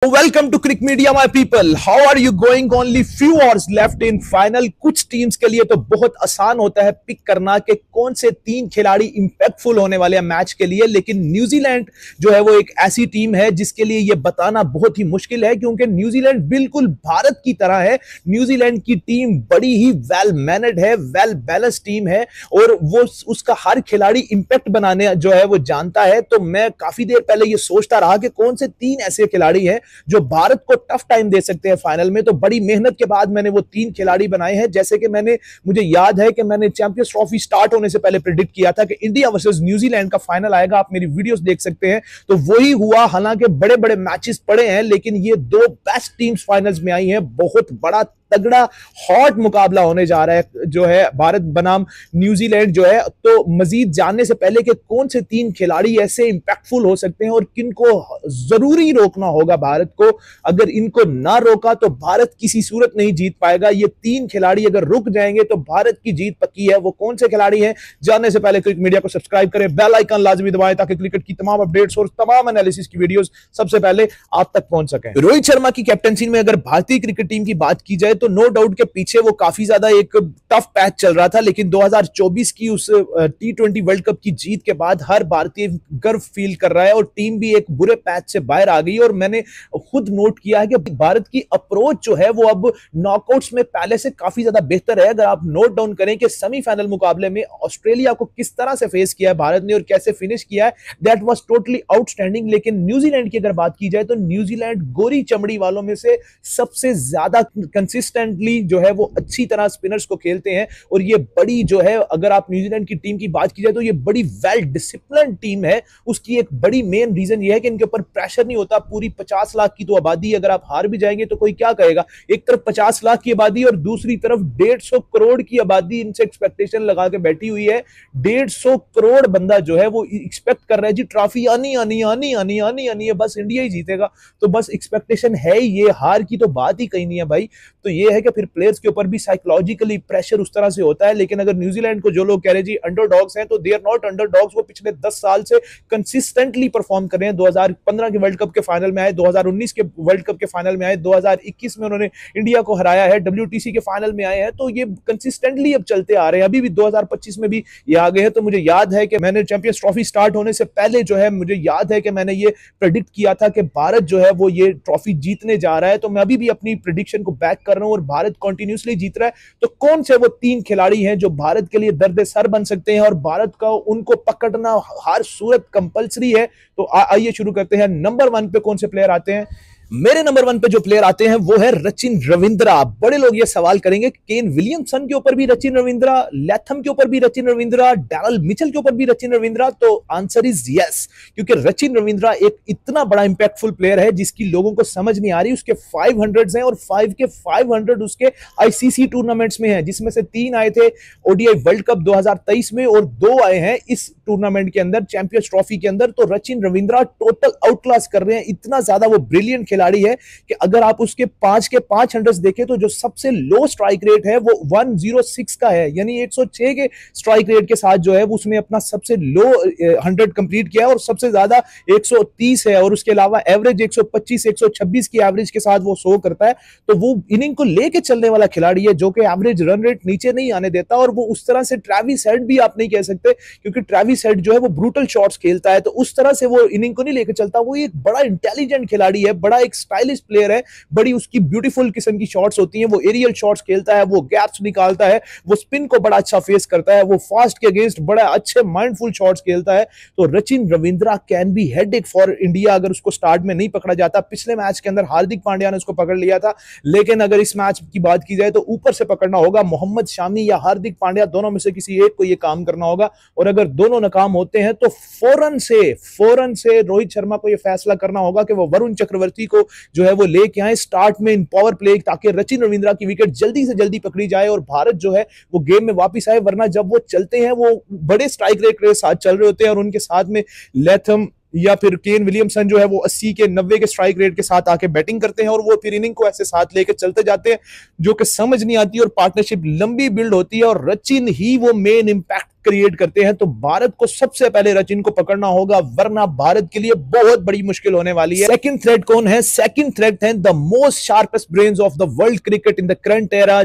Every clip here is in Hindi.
Welcome to Cric media my people. How are you going? Only few hours left in final. कुछ टीम्स के लिए तो बहुत आसान होता है पिक करना कि कौन से तीन खिलाड़ी इंपैक्टफुल होने वाले हैं मैच के लिए, लेकिन न्यूजीलैंड जो है वो एक ऐसी टीम है जिसके लिए यह बताना बहुत ही मुश्किल है, क्योंकि न्यूजीलैंड बिल्कुल भारत की तरह है। न्यूजीलैंड की टीम बड़ी ही वेल मैनेड है, वेल बैलेंस टीम है और वो उसका हर खिलाड़ी इंपैक्ट बनाने जो है वो जानता है। तो मैं काफी देर पहले ये सोचता रहा कि कौन से तीन ऐसे खिलाड़ी हैं जो भारत को टफ टाइम दे सकते हैं फाइनल में। तो बड़ी मेहनत के बाद मैंने वो तीन खिलाड़ी बनाए हैं। जैसे कि मुझे याद है कि मैंने चैंपियंस ट्रॉफी स्टार्ट होने से पहले प्रेडिक्ट किया था कि इंडिया वर्सेस न्यूजीलैंड का फाइनल आएगा। आप मेरी वीडियोस देख सकते हैं, तो वही हुआ। हालांकि बड़े बड़े मैचेस पड़े हैं, लेकिन ये दो बेस्ट टीम्स फाइनल्स में आई हैं। बहुत बड़ा तगड़ा हॉट मुकाबला होने जा रहा है जो है भारत बनाम न्यूजीलैंड जो है। तो मजीद जानने से पहले कि कौन से तीन खिलाड़ी ऐसे इंपैक्टफुल हो सकते हैं और किनको जरूरी रोकना होगा भारत को, अगर इनको ना रोका तो भारत किसी सूरत नहीं जीत पाएगा। ये तीन खिलाड़ी अगर रुक जाएंगे तो भारत की जीत पक्की है। वो कौन से खिलाड़ी हैं, जानने से पहले क्रिक मीडिया को सब्सक्राइब करें, बेल आइकन लाजमी दबाएं ताकि क्रिकेट की तमाम अपडेट्स और तमाम एनालिसिस की वीडियोस सबसे पहले आप तक पहुंच सकें। रोहित शर्मा की कैप्टनसी में अगर भारतीय क्रिकेट टीम की बात की जाए तो नो डाउट के पीछे वो काफी ज्यादा एक टफ पैच चल रहा था, लेकिन 2024 की उस T20 वर्ल्ड कप की जीत के बाद हर भारतीय गर्व फील कर रहा है और टीम भी एक बुरे पैच से बाहर आ गई। और मैंने खुद नोट किया है कि भारत की अप्रोच जो है वो अब नॉकआउट्स में पहले से काफी ज्यादा बेहतर है। अगर आप नोट डाउन करें कि सेमीफाइनल मुकाबले में ऑस्ट्रेलिया को किस तरह से फेस किया है भारत ने और कैसे फिनिश किया है, दैट वाज टोटली आउटस्टैंडिंग। लेकिन न्यूजीलैंड की अगर बात की जाए तो न्यूजीलैंड गोरी चमड़ी वालों में से सबसे ज्यादा कंसिस्टेंटली जो है वो अच्छी तरह स्पिनर्स को खेलते हैं। और ये बड़ी जो है, अगर आप न्यूजीलैंड की टीम की बात की जाए तो ये बड़ी वेल डिसिप्लिन टीम है। उसकी एक बड़ी मेन रीजन ये है कि इनके ऊपर प्रेशर नहीं होता। पूरी 50 लाख की तो आबादी, अगर आप हार भी जाएंगे तो कोई क्या कहेगा। एक तरफ 50 लाख की आबादी और दूसरी तरफ 150 करोड़ की आबादी इनसे एक्सपेक्टेशन लगा के बैठी हुई है। 150 करोड़ बंदा जो है वो एक्सपेक्ट कर रहा है जी ट्रॉफी आनी आनी आनी आनी आनी आनी है, बस इंडिया ही जीतेगा। तो बस एक्सपेक्टेशन है ही, ये हार की तो बात ही कहीं नहीं है भाई। तो ये है कि फिर प्लेयर्स के ऊपर भी साइकोलॉजिकली प्रेशर उस तरह से होता है। लेकिन अगर न्यूजीलैंड को जो लोग कह रहे हैं जी अंडरडॉग्स हैं, तो दे आर नॉट अंडरडॉग्स। वो पिछले 10 साल से कंसिस्टेंटली परफॉर्म कर रहे हैं। 2015 के वर्ल्ड कप के फाइनल में आए, 2019 के वर्ल्ड कप के फाइनल में आए, 2021 में उन्होंने इंडिया को हराया है, WTC के फाइनल में आए हैं। तो ये कंसिस्टेंटली अब चलते आ रहे हैं। अभी भी 2025 में भी ये आ गए हैं। तो मुझे याद है कि मैंने चैंपियंस ट्रॉफी स्टार्ट होने से पहले जो है, मुझे याद है कि मैंने ये प्रेडिक्ट किया था कि भारत जो है वो ये ट्रॉफी जीतने जा रहा है। तो मैं अभी भी अपनी प्रेडिक्शन को बैक कर रहा हूं और भारत कंटिन्यूअसली जीत रहा है। तो कौन से वो तीन खिलाड़ी हैं जो भारत के लिए दर्द सर बन सकते हैं और भारत का उनको पकड़ना हर सूरत कंपलसरी है। तो आइए शुरू करते हैं। नंबर 1 पे कौन से प्लेयर आते हैं? मेरे नंबर 1 पे जो प्लेयर आते हैं वो है रचिन रविंद्रा। बड़े लोग ये सवाल करेंगे केन विलियमसन के ऊपर भी रचिन रविंद्रा, लैथम के ऊपर भी रचिन रविंद्रा, डैरल मिचेल के ऊपर भी रचिन रविंद्रा। तो आंसर इज यस, क्योंकि रचिन रविंद्रा एक इतना बड़ा इंपैक्टफुल प्लेयर है जिसकी लोगों को समझ नहीं आ रही। उसके 500 हैं और 5 के 500 उसके आईसीसी टूर्नामेंट्स में हैं, जिसमें से 3 आए थे ओडीआई वर्ल्ड कप 2023 में और 2 आए हैं इस टूर्नामेंट के अंदर, चैंपियंस ट्रॉफी के अंदर। तो रचिन रविंद्रा टोटल आउटक्लास कर रहे हैं। इतना ज्यादा वो ब्रिलियंट खिलाड़ी है कि अगर आप उसके 5 के 500 देखें तो जो सबसे लो स्ट्राइक रेट है वो 106 का है, यानी 106 के स्ट्राइक रेट के साथ जो है वो उसने अपना सबसे लो 100 कंप्लीट किया और सबसे ज्यादा 130 है। और उसके अलावा एवरेज 125 126 की एवरेज के साथ वो शो करता है। तो वो इनिंग को लेके चलने वाला खिलाड़ी है जो कि एवरेज रन रेट नीचे नहीं आने देता। और वो उस तरह से ट्रेविस हेड भी आप नहीं कह सकते, क्योंकि ट्रेविस हेड जो है वो ब्रूटल शॉट्स खेलता है, तो उस तरह से वो इनिंग को नहीं लेके चलता। वो एक बड़ा इंटेलिजेंट खिलाड़ी है, बड़ा एक स्टाइलिश प्लेयर है, बड़ी उसकी ब्यूटीफुल किस्म की शॉट्स होती हैं। वो एरियल शॉट्स खेलता है, वो गैप्स निकालता है, वो स्पिन को बड़ा अच्छा फेस करता है, वो फास्ट के अगेंस्ट बड़ा अच्छे माइंडफुल शॉट्स खेलता है। तो Rachin Ravindra can be headache for India अगर उसको स्टार्ट में नहीं पकड़ा जाता। पिछले मैच के अंदर हार्दिक पांड्या ने उसको पकड़ लिया था, लेकिन अगर इस मैच की बात की जाए तो ऊपर से पकड़ना होगा। मोहम्मद शामी या हार्दिक पांड्या, दोनों में से किसी एक को यह काम करना होगा। और अगर दोनों नाकाम होते हैं तो फौरन से रोहित शर्मा को यह फैसला करना होगा कि वो वरुण चक्रवर्ती को जो है वो लेके आए स्टार्ट में इन पावर प्ले, ताकि रचिन रविंद्रा की विकेट जल्दी से जल्दी पकड़ी जाए और भारत जो है वो गेम में वापस आए। वरना जब वो चलते हैं वो बड़े स्ट्राइक रेट के साथ चल रहे होते हैं और उनके साथ में लैथम या फिर केन विलियमसन जो है वो 80 के 90 के स्ट्राइक रेट के साथ आके बैटिंग करते हैं और वो फिर इनिंग को ऐसे साथ लेके चलते जाते हैं, जो कि समझ नहीं आती और पार्टनरशिप लंबी बिल्ड होती है। और रचिन ही वो मेन इंपैक्ट क्रिएट करते हैं तो भारत को सबसे पहले सचिन को पकड़ना होगा, वरना भारत के लिए बहुत बड़ी मुश्किल होने वाली है। सेकंड थ्रेट कौन है? सेकंड थ्रेट है the most sharpest brains of the world cricket in the current era,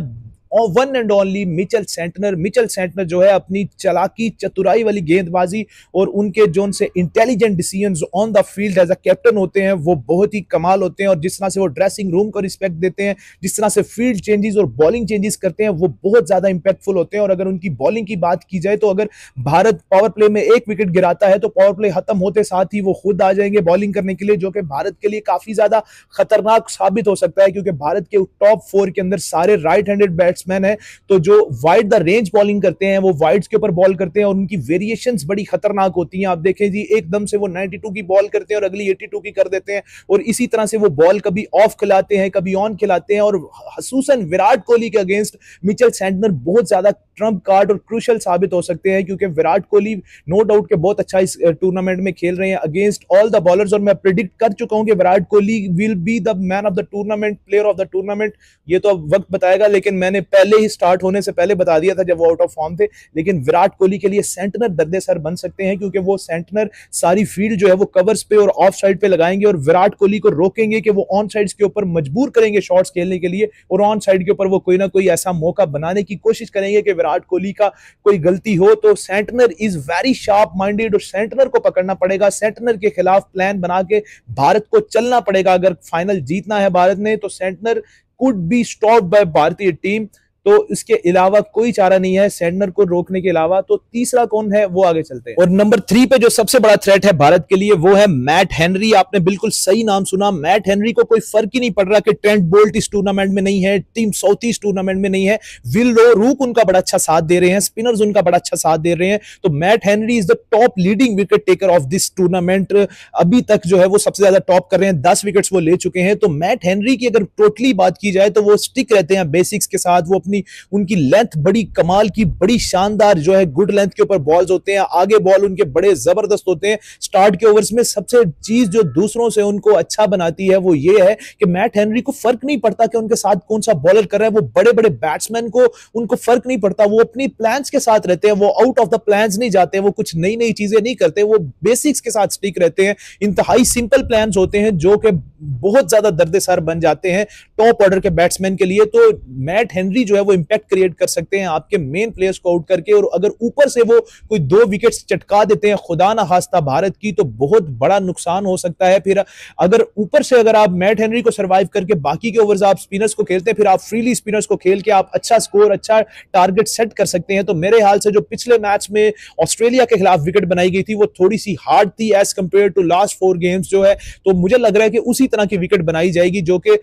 और one and only Mitchell Santner. Mitchell Santner जो है अपनी चालाकी चतुराई वाली गेंदबाजी और उनके जो उनसे intelligent decisions on the field as a captain होते हैं वो बहुत ही कमाल होते हैं, और जिस तरह से वो ड्रेसिंग रूम को रिस्पेक्ट देते हैं, जिस तरह से फील्ड चेंजेस और बॉलिंग चेंजेस करते हैं, वो बहुत ज्यादा इंपैक्टफुल होते हैं। और अगर उनकी बॉलिंग की बात की जाए तो अगर भारत पावर प्ले में एक विकेट गिराता है तो पावर प्ले खत्म होते साथ ही वो खुद आ जाएंगे बॉलिंग करने के लिए, जो कि भारत के लिए काफी ज्यादा खतरनाक साबित हो सकता है, क्योंकि भारत के टॉप 4 के अंदर सारे राइट हैंडेड बैट्समैन है। तो जो वाइड द रेंज बॉलिंग करते हैं वो वाइड्स के ऊपर बॉल करते हैं और उनकी वेरिएशंस बड़ी खतरनाक होती हैं। आप देखें जी, एकदम से वो 92 की बॉल करते हैं और अगली 82 की कर देते हैं, और इसी तरह से वो बॉल कभी ऑफ खिलाते हैं कभी ऑन खिलाते हैं। और खसूसन विराट कोहली के अगेंस्ट मिचेल सेंटनर बहुत ज्यादा ट्रम्प कार्ड और क्रूशियल साबित हो सकते हैं, क्योंकि विराट कोहली नो डाउट के बहुत अच्छा इस टूर्नामेंट में खेल रहे हैं अगेंस्ट ऑल द बॉलर्स, और मैं प्रेडिक्ट कर चुका हूं कि Virat Kohli will be the man of the tournament, player of the tournament. ये तो अब वक्त बताएगा, लेकिन मैंने पहले ही स्टार्ट होने से पहले बता दिया था जब वो आउट ऑफ फॉर्म थे। लेकिन विराट कोहली के लिए सेंटनर दर्दे सर बन सकते हैं, क्योंकि वो सेंटनर सारी फील्ड जो है वो कवर्स पे और ऑफ साइड पे लगाएंगे और विराट कोहली को रोकेंगे कि वो ऑन साइड्स के ऊपर मजबूर करेंगे शॉट्स खेलने के लिए, और ऑन साइड के ऊपर वो कोई ना कोई ऐसा मौका बनाने की कोशिश करेंगे कि विराट कोहली का कोई गलती हो। तो Santner is very sharp minded और सेंटनर को पकड़ना पड़ेगा, सेंटनर के खिलाफ प्लान बना के भारत को चलना पड़ेगा। अगर फाइनल जीतना है भारत ने तो Santner could be stopped bye भारतीय टीम, तो इसके अलावा कोई चारा नहीं है सेंटनर को रोकने के अलावा। तो तीसरा कौन है वो आगे चलते हैं। और नंबर 3 पे जो सबसे बड़ा थ्रेट है भारत के लिए वो है मैट हेनरी। आपने बिल्कुल सही नाम सुना, मैट हेनरी को कोई फर्क ही नहीं पड़ रहा कि ट्रेंट बोल्ट इस टूर्नामेंट में नहीं है, टीम साउथ ईस्ट टूर्नामेंट में नहीं है, विल रूक उनका बड़ा अच्छा साथ दे रहे हैं, स्पिनर्स उनका बड़ा अच्छा साथ दे रहे हैं। तो Matt Henry is the top leading wicket taker of this tournament. अभी तक जो है वो सबसे ज्यादा टॉप कर रहे हैं, 10 विकेट्स वो ले चुके हैं। तो मैट हेनरी की अगर टोटली बात की जाए तो वो स्टिक रहते हैं बेसिक्स के साथ, वो उनकी लेंथ बड़ी कमाल की, बड़ी शानदार जो है गुड लेंथ के ऊपर बॉल्स होते हैं, आगे बॉल उनके बड़े जबरदस्त होते हैं। स्टार्ट के ओवर्स में सबसे चीज जो दूसरों से उनको अच्छा बनाती है वो ये है कि मैट हेनरी को फर्क नहीं पड़ता कि उनके साथ कौन सा बॉलर कर रहा है, वो बड़े बड़े बैट्समैन को उनको फर्क नहीं पड़ता, वो अपनी प्लान्स के साथ रहते हैं, वो आउट ऑफ द प्लान्स नहीं जाते, वो कुछ नई नई चीजें नहीं करते, वो बेसिक्स के साथ स्टिक रहते हैं। इंतहाई सिंपल प्लान्स होते हैं जो कि बहुत ज्यादा दर्देसार बन जाते हैं टॉप ऑर्डर के बैट्समैन के लिए। तो मैट हेनरी जो है वो इंपैक्ट क्रिएट कर सकते हैं आपके मेन प्लेयर्स को आउट करके, और अगर ऊपर से वो कोई 2 विकेट्स चटका देते हैं खुदा ना खास्ता भारत की, तो बहुत बड़ा नुकसान हो सकता है। फिर अगर ऊपर से अगर आप मैट हेनरी को सर्वाइव करके बाकी के ओवर्स आप स्पिनर्स को खेलते हैं, फिर आप फ्रीली स्पिनर्स को खेल के आप अच्छा स्कोर, अच्छा टारगेट सेट कर सकते हैं। तो मेरे हाल से जो पिछले मैच में ऑस्ट्रेलिया के खिलाफ विकेट बनाई गई थी वो थोड़ी सी हार्ड थी as compare to last 4 games जो है, तो मुझे लग रहा है कि उसी तरह की विकेट बनाई जाएगी, जो कि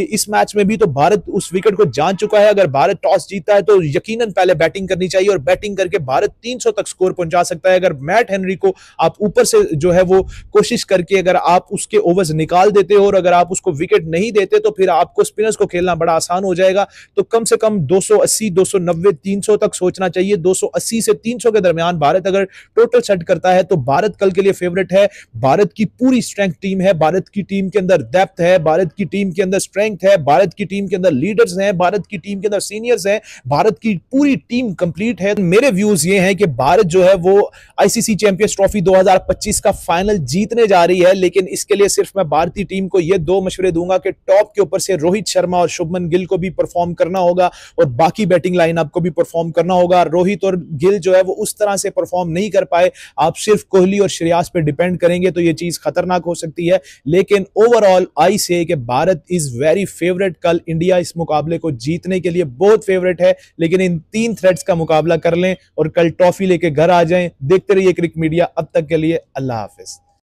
इस मैच में भी तो भारत उस विकेट को जान चुका है। अगर भारत टॉस जीतता है तो यकीनन पहले बैटिंग करनी चाहिए, और बैटिंग करके भारत 300 तक स्कोर पहुंचा सकता है। अगर मैट हेनरी को आप ऊपर से जो है वो कोशिश करके अगर आप उसके ओवर्स निकाल देते हो और अगर आप उसको विकेट नहीं देते तो फिर आपको स्पिनर्स को खेलना बड़ा आसान हो जाएगा। तो कम से कम 280, 290, 300 तक सोचना चाहिए। 280 से 300 के दरमियान भारत अगर टोटल सेट करता है तो भारत कल के लिए फेवरेट है। भारत की पूरी स्ट्रेंथ टीम है, भारत की टीम के अंदर डेप्थ है, भारत की टीम के अंदर स्ट्रेंथ है, भारत की टीम के अंदर लीडर्स हैं, भारत की टीम के अंदर सीनियर्स हैं, भारत की पूरी टीम कंप्लीट है। मेरे व्यूज ये हैं कि भारत जो है वो आईसीसी चैंपियंस ट्रॉफी 2025 का फाइनल जीतने जा रही है, लेकिन इसके लिए सिर्फ मैं भारतीय टीम को ये 2 मशवरे दूंगा कि टॉप के ऊपर से रोहित शर्मा और शुभमन गिल को भी परफॉर्म करना होगा और बाकी बैटिंग लाइनअप को भी परफॉर्म करना होगा। रोहित और गिल जो है वो उस तरह से परफॉर्म नहीं कर पाए, आप सिर्फ कोहली और श्रेयस पे डिपेंड करेंगे तो ये चीज खतरनाक हो सकती है। लेकिन ओवरऑल आई से कि भारत इज वेरी फेवरेट। कल इंडिया इस मुकाबले को जीतने के लिए बहुत फेवरेट है, लेकिन इन 3 थ्रेड्स का मुकाबला कर लें और कल ट्रॉफी लेके घर आ जाएं। देखते रहिए क्रिक मीडिया। अब तक के लिए अल्लाह हाफिज।